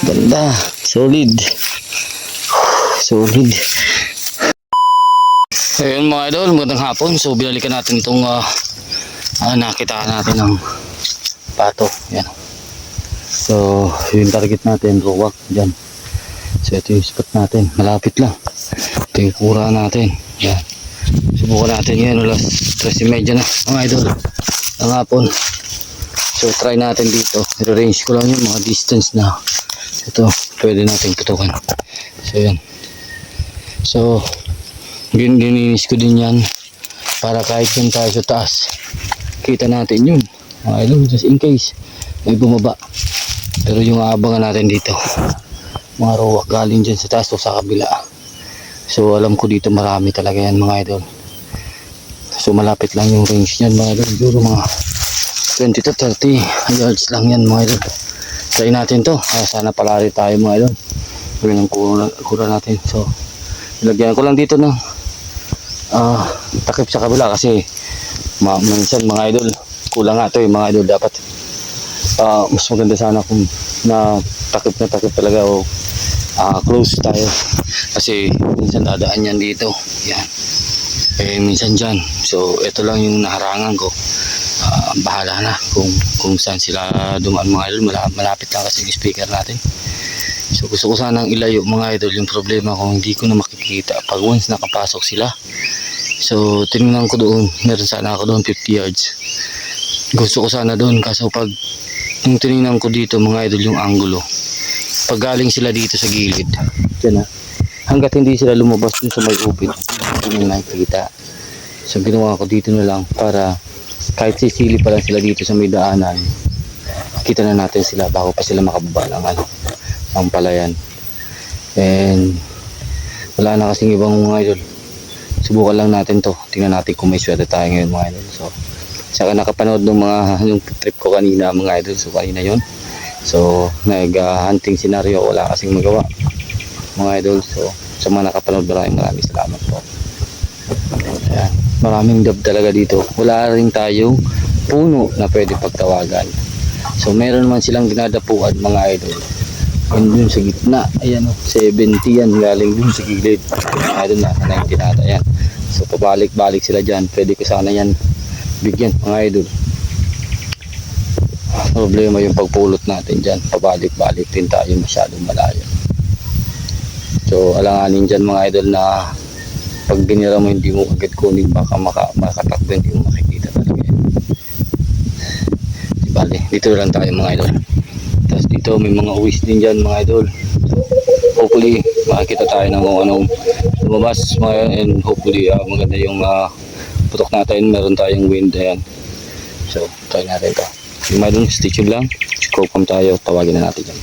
Ganda. Solid. Solid. Ayun mga idol, magandang hapon. So binalikan natin itong nakita natin ng pato. Yan. So yung target natin, ruwak dyan. So ito yung spot natin, malapit lang. Ito yung kura natin. Yan. Subukan natin yan, alas 3:30 na mga idol ng hapon. So try natin dito, i-range ko lang yung mga distance na ito pwede natin putukan. So yan. So gininis ko din yan para kahit yung tayo sa taas kita natin yun mga idol, just in case may bumaba. Pero yung aabangan natin dito mga ruwak galing dyan sa taas o sa kabila. So alam ko dito marami talaga yan mga idol. So malapit lang yung range nyan mga idol, siguro mga 20 to 30 yards lang yan mga idol. Try natin to, sana palari tayo mga idol. Gawin ang kura natin. So ilagyan ko lang dito ng takip sa kabila kasi minsan mga idol kulang nga to mga idol. Dapat mas maganda sana kung na takip talaga o close tayo kasi minsan dadaan yan dito yan minsan dyan. So ito lang yung naharangan ko. Bahala na kung saan sila dumaan mga idol. Malapit lang kasi yung speaker natin. So gusto ko sanang ilayo mga idol. Yung problema ko hindi ko na makikita pag once nakapasok sila. So tinignan ko doon, meron sana ako doon 50 yards. Gusto ko sana doon kaso pag yung tinignan ko dito mga idol yung angulo, pag galing sila dito sa gilid dyan hanggat hindi sila lumabas dun sa may upit hindi na nakikita. So ginawa ko dito na lang para kahit sisili pa lang sila dito sa may daanan kita na natin sila bago pa sila makababa ng ang palayan. And wala na kasing ibang mga idol, subukan lang natin to, tingnan natin kung may swerte tayo ngayon mga idol. So saka nakapanood ng yung trip ko kanina mga idol. So kanina yun, so nag-hunting scenario, wala kasing magawa mga idol. So sa mga nakapanood, maraming salamat po. Ayan, maraming dab talaga dito. Wala rin tayong puno na pwede pagtawagan. So meron naman silang dinadapuan mga idol. And dun sa gitna, ayan o, 70 yan galing dun sa gilid mga idol, nasa 90 nata yan. So pabalik-balik sila dyan, pwede ko sana yan bigyan mga idol. Problema yung pagpulot natin dyan, pabalik-balik din tayo, masyadong malayo. So alanganin dyan mga idol na pag binira mo hindi mo agad kunin, baka makatakbo, hindi mo makikita talaga yan. Bale, dito lang tayo mga idol. Tapos dito may mga uwis din dyan mga idol. So hopefully makikita tayo ng kung anong lumabas mga, and hopefully maganda yung putok natin, meron tayong wind. Ayan. So try natin ito yung mga idol, stay tuned lang, scope tayo, tawagin na natin yan.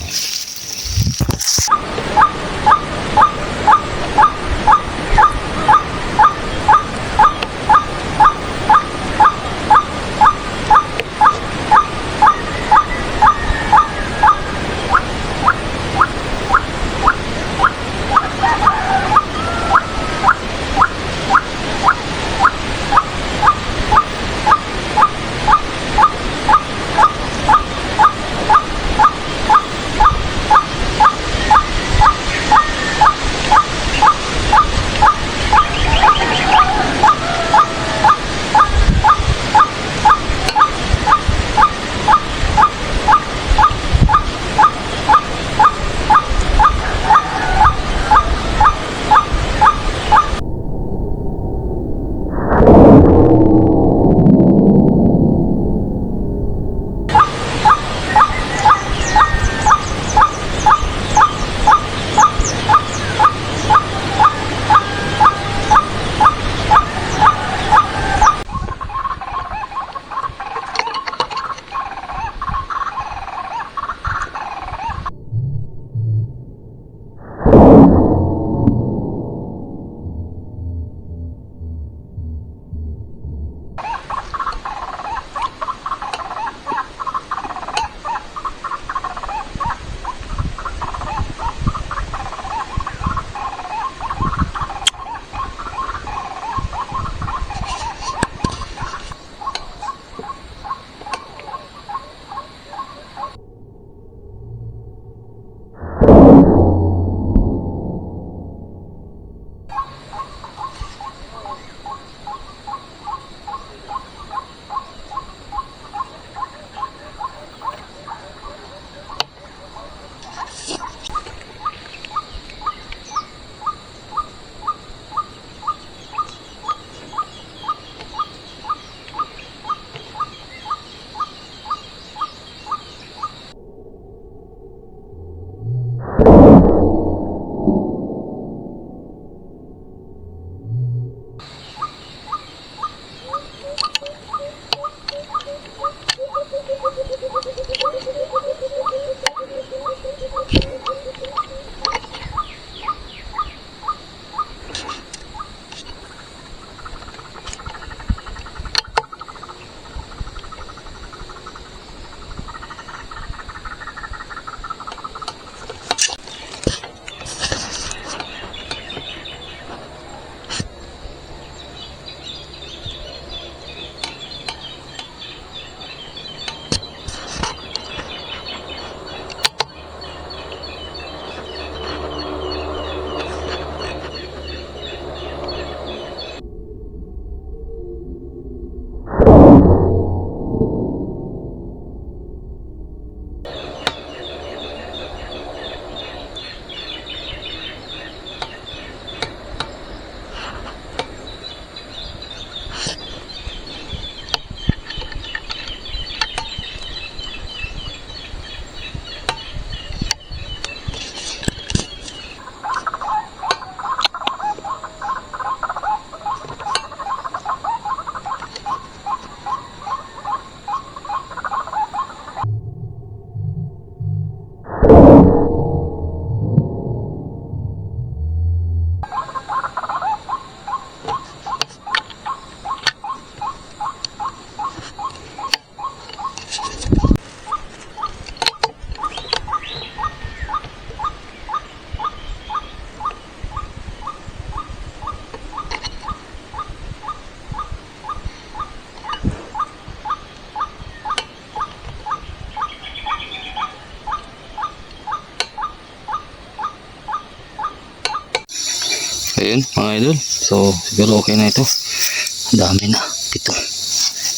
ayun mga idol. So siguro okay na ito. Ang dami na. 7.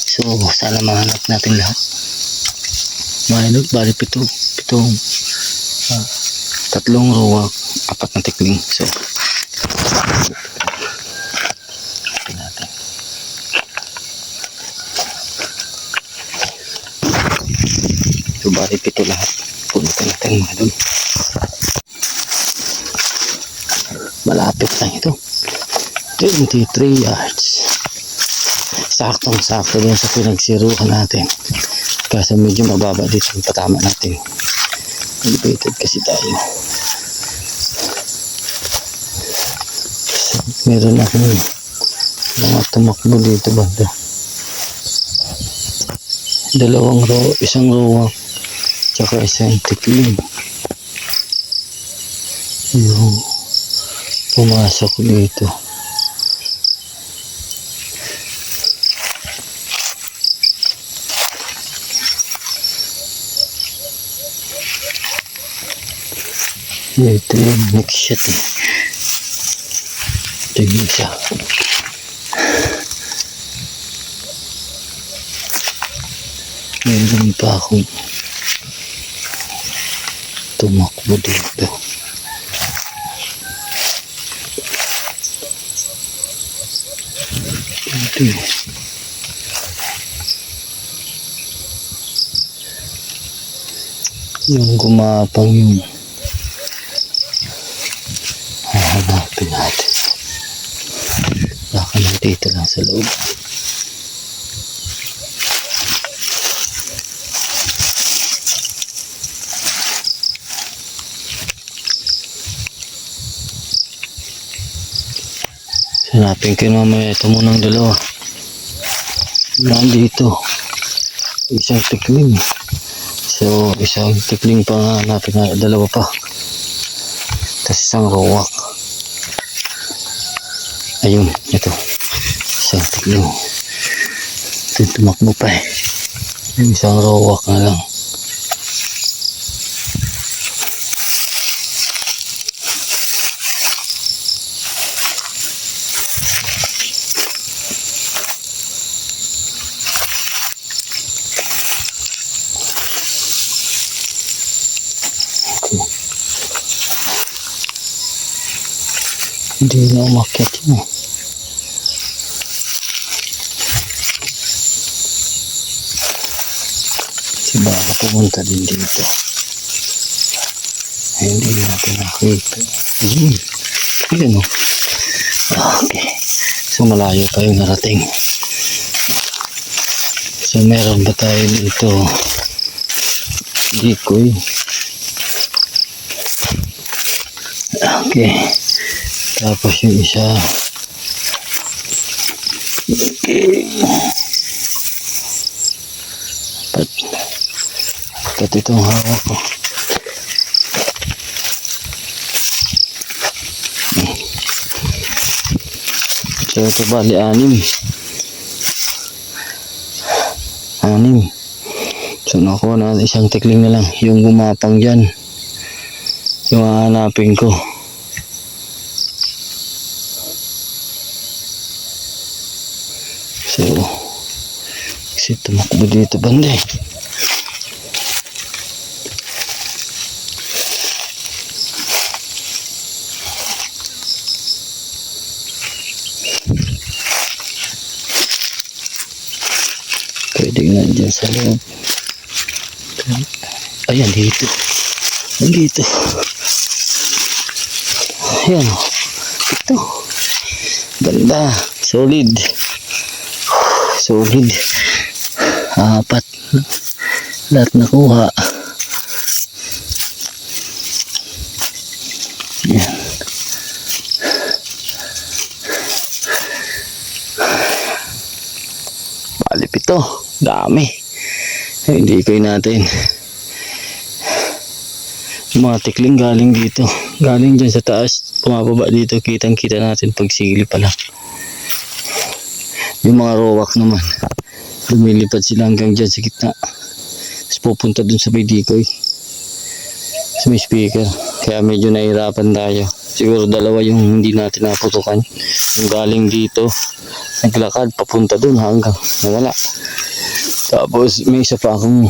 So sana mahanap natin lahat. Mga idol, bali 7. 3 rowak, 4 na tikling. So natin. So bali 7 lahat. Pulutan natin mga idol. Malapit lang ito. 23 yards. Saktong-sakto din sa pinagsiruhan natin. Kasi medyo mababa dito ang patama natin. Elevated kasi tayo. So, meron akong mga tumakbo dito banda. 2 row, 1 row tsaka 1 tikling. Yung pumasok dito. Ito yung next shot eh. Ito yung isa. Meron pa akong tumakbo dito. Ito yun. Yung gumapang yung hahanapin natin. Baka nandito lang sa loob. Hanapin ko mamaya ito munang 2. Nandito. 1 tikling. So 1 tikling pa hanapin na 2 pa. Tapos 1 rowak. Ayun, ito. 1 tikling. Ito tumakbo pa eh. 1 rowak na lang. Hindi na umakyat yun. Si baka pumunta din dito. Ay, hindi natin nakita. Ayun. Ayun o. Okay. So malayo tayo narating. So meron ba tayo dito? Decoy. Okay. Tapos yung isa. Okay. Pati itong hawak ko. So ito bali 6. 6. So nakuha na 1 tikling na lang. Yung gumapang dyan. Yung hahanapin ko. So, kasi tumakbo dito banda eh. Pwede nga dyan sa loob. Ayan, dito. Dito. Ayan o. Ito. Ganda. Solid. Solid. 4. Lahat nakuha. Yan. Bali 7. Dami. Hindi ko natin. Mga tikling galing dito. Galing dyan sa taas. Pumababa dito. Kitang kita natin pag sigli pa lang. Yung mga rowak naman, lumilipad sila hanggang dyan sa gitna. Tapos pupunta dun sa may decoy. Sa may speaker. Kaya medyo nahirapan tayo. Siguro dalawa yung hindi natin naputukan. Yung galing dito, naglakad papunta dun hanggang nawala. Tapos may isa pa akong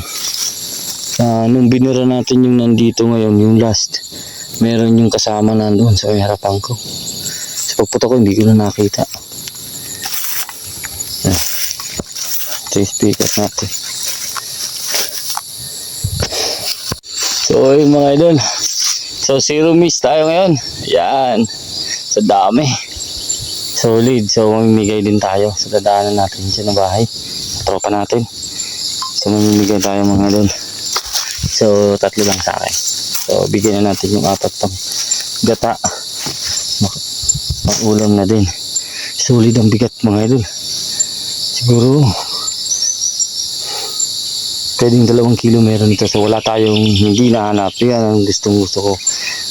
nung binura natin yung nandito ngayon, yung last, meron yung kasama nandun sa may harapan ko. Sa pagputok ko, hindi ko na nakita. Yan. Ito yung speaker natin. So yung mga idol, so zero miss tayo ngayon. Yan, sa dami. Solid. So mamimigay din tayo sa dadaanan natin dyan na bahay, tropa natin. So mamimigay tayo mga idol. So 3 lang sa akin. So bigyan na natin yung 4 pang gata. Ulam na din. Solid ang bigat mga idol. Siguro pwedeng 2 kilo meron ito. So wala tayong hindi nahanap. Yan ang gustong gusto ko.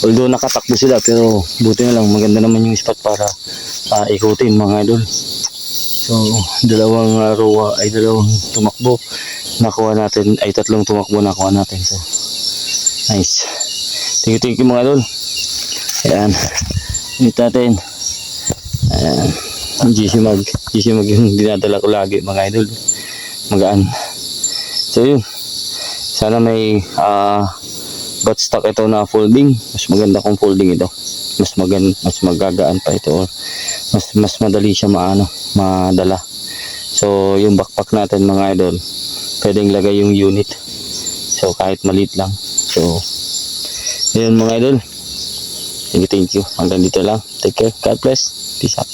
Although nakatakbo sila, pero buti na lang, maganda naman yung spot para ikutin mga idol. So 2 rowa ay 2 tumakbo nakuha natin, ay 3 tumakbo nakuha natin. So nice. Thank you mga idol. Ayan, dito natin. Ayan, GC mag yung dinadala ko lagi mga idol, magaan. So yun, sana may buttstock ito na folding. Mas maganda kung folding ito, mas magagaan pa ito, or mas madali siya madala. So yung backpack natin mga idol, pwedeng lagay yung unit, so kahit maliit lang. So yun mga idol, thank you, hanggang dito lang. Take care, God bless, peace out.